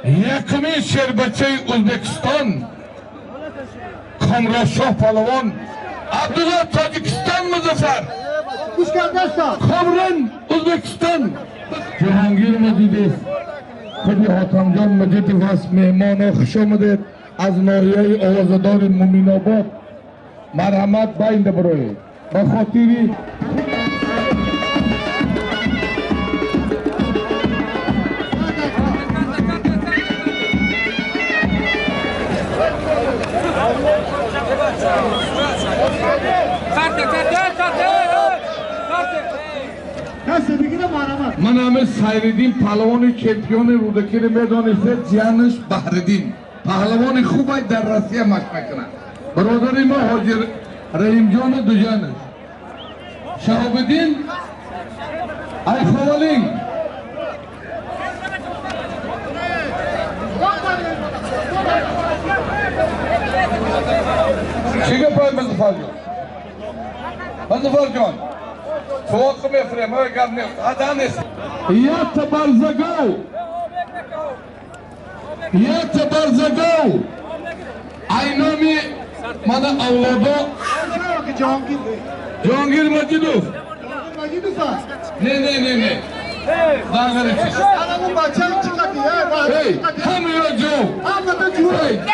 یکمی شربچه ازبکستان کامراشاه پالوان عبدالله تاجیکستان مظفر کامران ازبکستان جهانگیر مجید خودی حاتمجان مجید وست مهمان خوش آمدید از ناحیه آوازدار مومین آباد مرحمت باینده بروی به خاطری من همه سایردین پهلوان چمپیون رودکی میدان است جیانش بحردین پهلوان خوب در روسیه مشق میکنه برادر ما حاجی رحیم جان دوجانش شهاب الدین ایخوالین چی گفت مظفر جان مظفر جان فوق میفرم اگر نیست حدا نیست یا تبرزگو اینامی من اولادا جهانگیر مجیدوف نه داغر چیز اون بچه هم چقدیه همه را جو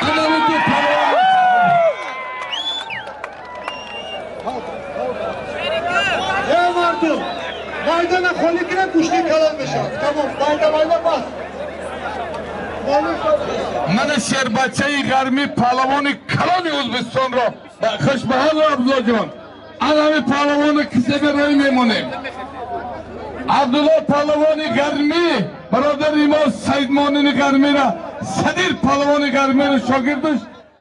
انامی تو پروان مردم مایدان خالی کنه کشتی کلان بشن تمام مایدان بس من شربچه گرمی پهلوان کلان ازبکستان را خوشبحال عبدالله جان انامی پهلوان کسی به روی میمونیم عبدالله پهلوان گرمی برادر ما سید مانین گرمی را صدیر پهلوان گرمی را شاگردش